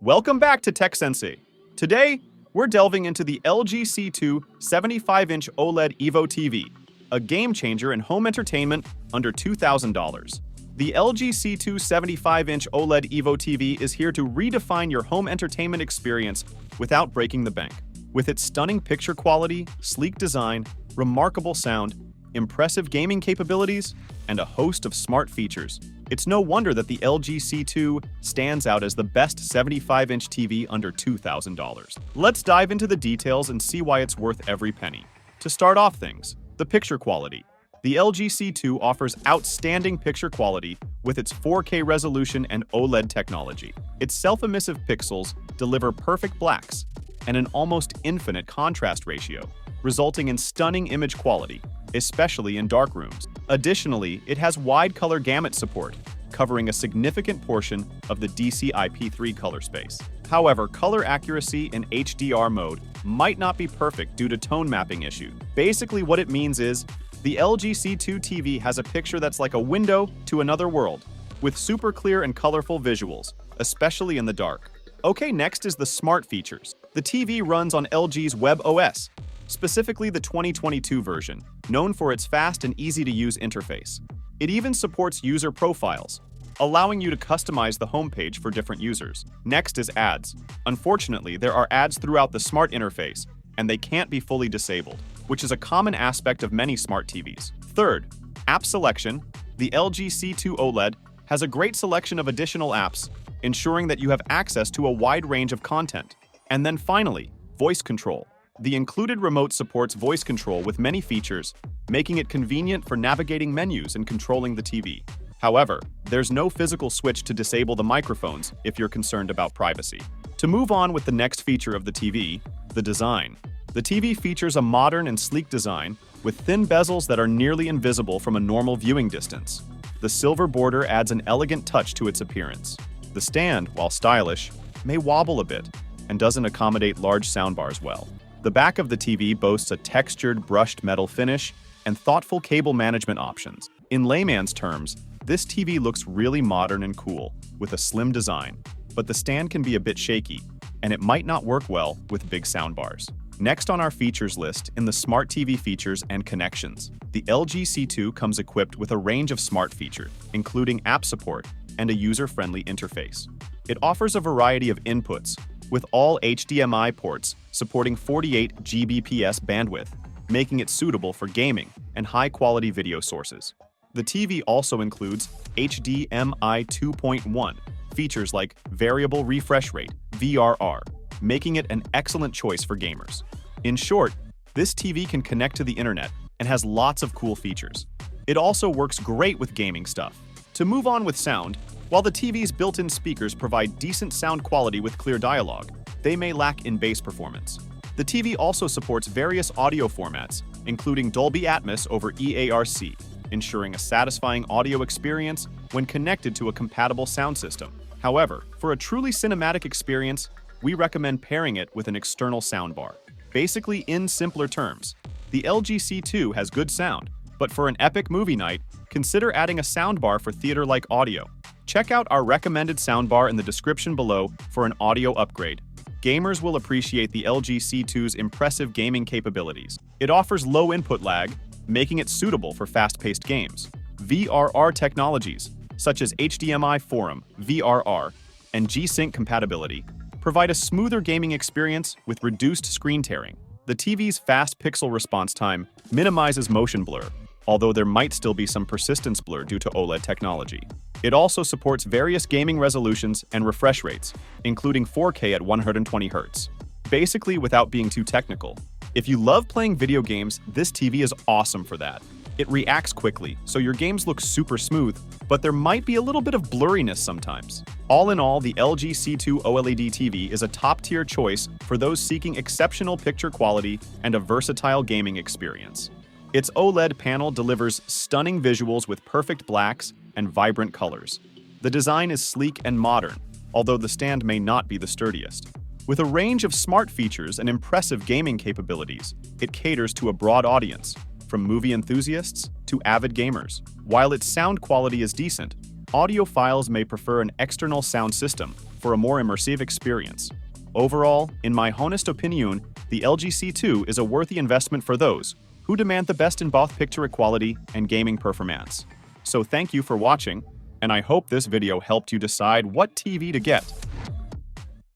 Welcome back to TechSensei. Today, we're delving into the LG C2 75-inch OLED Evo TV, a game changer in home entertainment under $2,000. The LG C2 75-inch OLED Evo TV is here to redefine your home entertainment experience without breaking the bank. With its stunning picture quality, sleek design, remarkable sound, impressive gaming capabilities, and a host of smart features, it's no wonder that the LG C2 stands out as the best 75-inch TV under $2,000. Let's dive into the details and see why it's worth every penny. To start off things, the picture quality. The LG C2 offers outstanding picture quality with its 4K resolution and OLED technology. Its self-emissive pixels deliver perfect blacks and an almost infinite contrast ratio, resulting in stunning image quality, especially in dark rooms. Additionally, it has wide color gamut support, covering a significant portion of the DCI-P3 color space. However, color accuracy in HDR mode might not be perfect due to tone mapping issues. Basically, what it means is, the LG C2 TV has a picture that's like a window to another world, with super clear and colorful visuals, especially in the dark. Okay, next is the smart features. The TV runs on LG's WebOS, specifically the 2022 version, known for its fast and easy-to-use interface. It even supports user profiles, allowing you to customize the homepage for different users. Next is ads. Unfortunately, there are ads throughout the smart interface, and they can't be fully disabled, which is a common aspect of many smart TVs. Third, app selection. The LG C2 OLED has a great selection of additional apps, ensuring that you have access to a wide range of content. And then finally, voice control. The included remote supports voice control with many features, making it convenient for navigating menus and controlling the TV. However, there's no physical switch to disable the microphones if you're concerned about privacy. To move on with the next feature of the TV, the design. The TV features a modern and sleek design with thin bezels that are nearly invisible from a normal viewing distance. The silver border adds an elegant touch to its appearance. The stand, while stylish, may wobble a bit and doesn't accommodate large soundbars well. The back of the TV boasts a textured brushed metal finish and thoughtful cable management options. In layman's terms, this TV looks really modern and cool with a slim design, but the stand can be a bit shaky, and it might not work well with big soundbars. Next on our features list in the smart TV features and connections, the LG C2 comes equipped with a range of smart features, including app support and a user-friendly interface. It offers a variety of inputs, with all HDMI ports supporting 48 Gbps bandwidth, making it suitable for gaming and high-quality video sources. The TV also includes HDMI 2.1, features like variable refresh rate, VRR, making it an excellent choice for gamers. In short, this TV can connect to the internet and has lots of cool features. It also works great with gaming stuff. To move on with sound, while the TV's built-in speakers provide decent sound quality with clear dialogue, they may lack in bass performance. The TV also supports various audio formats, including Dolby Atmos over EARC, ensuring a satisfying audio experience when connected to a compatible sound system. However, for a truly cinematic experience, we recommend pairing it with an external soundbar. Basically, in simpler terms, the LG C2 has good sound, but for an epic movie night, consider adding a soundbar for theater-like audio. Check out our recommended soundbar in the description below for an audio upgrade. Gamers will appreciate the LG C2's impressive gaming capabilities. It offers low input lag, making it suitable for fast-paced games. VRR technologies, such as HDMI Forum, VRR, and G-Sync compatibility, provide a smoother gaming experience with reduced screen tearing. The TV's fast pixel response time minimizes motion blur, although there might still be some persistence blur due to OLED technology. It also supports various gaming resolutions and refresh rates, including 4K at 120 Hz. Basically, without being too technical, if you love playing video games, this TV is awesome for that. It reacts quickly, so your games look super smooth, but there might be a little bit of blurriness sometimes. All in all, the LG C2 OLED TV is a top-tier choice for those seeking exceptional picture quality and a versatile gaming experience. Its OLED panel delivers stunning visuals with perfect blacks and vibrant colors. The design is sleek and modern, although the stand may not be the sturdiest. With a range of smart features and impressive gaming capabilities, it caters to a broad audience, from movie enthusiasts to avid gamers. While its sound quality is decent, audiophiles may prefer an external sound system for a more immersive experience. Overall, in my honest opinion, the LG C2 is a worthy investment for those who demand the best in both picture quality and gaming performance. So thank you for watching, and I hope this video helped you decide what TV to get.